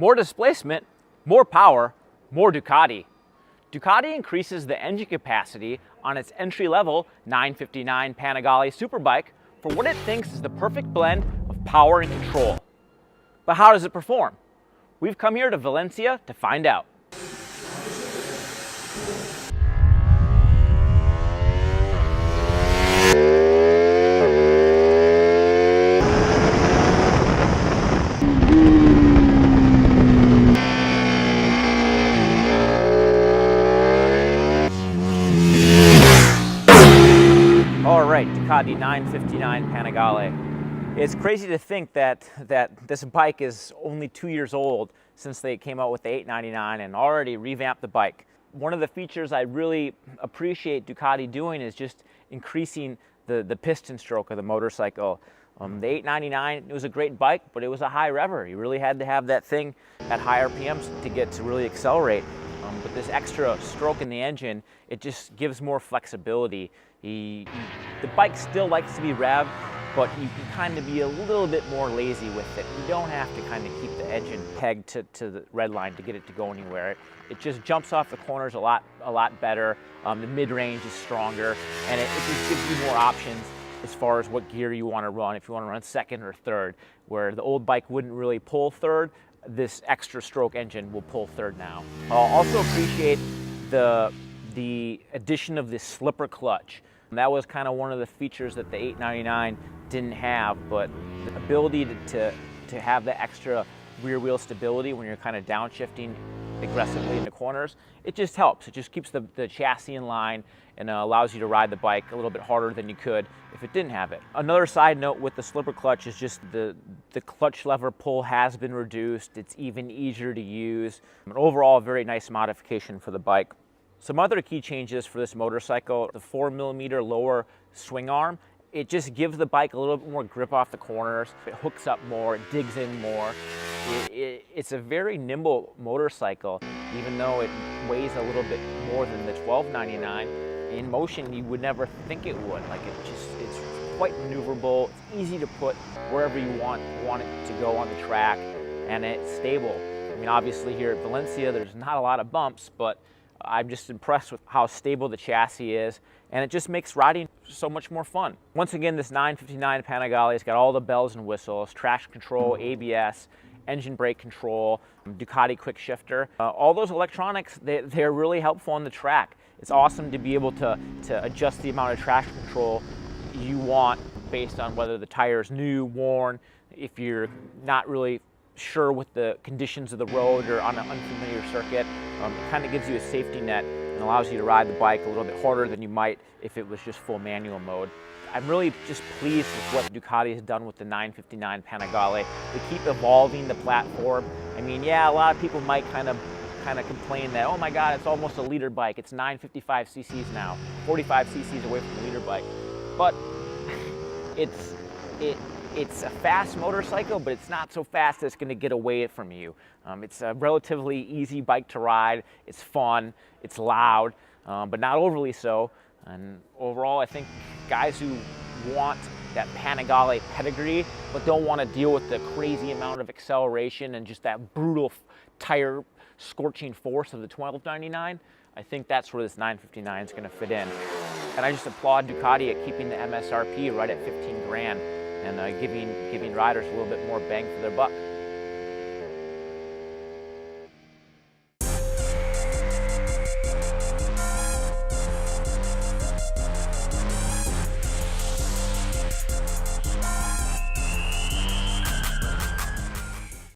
More displacement, more power, more Ducati. Ducati increases the engine capacity on its entry-level 959 Panigale superbike for what it thinks is the perfect blend of power and control. But how does it perform? We've come here to Valencia to find out. Alright, Ducati 959 Panigale. It's crazy to think that this bike is only 2 years old since they came out with the 899 and already revamped the bike. One of the features I really appreciate Ducati doing is just increasing the piston stroke of the motorcycle. The 899, it was a great bike, but it was a high rever. You really had to have that thing at high RPMs to get to really accelerate. But this extra stroke in the engine, it just gives more flexibility. The bike still likes to be revved, but you can kind of be a little bit more lazy with it. You don't have to kind of keep the engine pegged to the red line to get it to go anywhere. It just jumps off the corners a lot better. The mid-range is stronger, and it just gives you more options as far as what gear you want to run. If you want to run second or third, where the old bike wouldn't really pull third, this extra stroke engine will pull third now. I'll also appreciate the addition of this slipper clutch. That was kind of one of the features that the 899 didn't have, but the ability to have the extra rear wheel stability when you're kind of downshifting aggressively into corners, it just helps. It just keeps the chassis in line and allows you to ride the bike a little bit harder than you could if it didn't have it. Another side note with the slipper clutch is just the clutch lever pull has been reduced. It's even easier to use. Overall, a very nice modification for the bike. Some other key changes for this motorcycle: the 4mm lower swing arm. It just gives the bike a little bit more grip off the corners. It hooks up more, it digs in more. It's a very nimble motorcycle, even though it weighs a little bit more than the 1299. In motion, you would never think it would. Like it's quite maneuverable. It's easy to put wherever you want it to go on the track, and it's stable. I mean, obviously here at Valencia, there's not a lot of bumps, but I'm just impressed with how stable the chassis is, and it just makes riding so much more fun. Once again, this 959 Panigale has got all the bells and whistles: traction control, ABS, engine brake control, Ducati quick shifter. All those electronics, they're really helpful on the track. It's awesome to be able to adjust the amount of traction control you want based on whether the tire is new, worn, if you're not really sure with the conditions of the road or on an unfamiliar circuit. It kind of gives you a safety net and allows you to ride the bike a little bit harder than you might if it was just full manual mode. I'm really just pleased with what Ducati has done with the 959 Panigale. They keep evolving the platform. I mean, yeah, a lot of people might kind of complain that, oh my God, it's almost a liter bike. It's 955 cc's now, 45 cc's away from the liter bike. But it's a fast motorcycle, but it's not so fast that it's going to get away from you. It's a relatively easy bike to ride. It's fun, it's loud, but not overly so. And overall, I think guys who want that Panigale pedigree, but don't want to deal with the crazy amount of acceleration and just that brutal tire scorching force of the 1299, I think that's where this 959 is going to fit in. And I just applaud Ducati at keeping the MSRP right at 15 grand and giving riders a little bit more bang for their buck.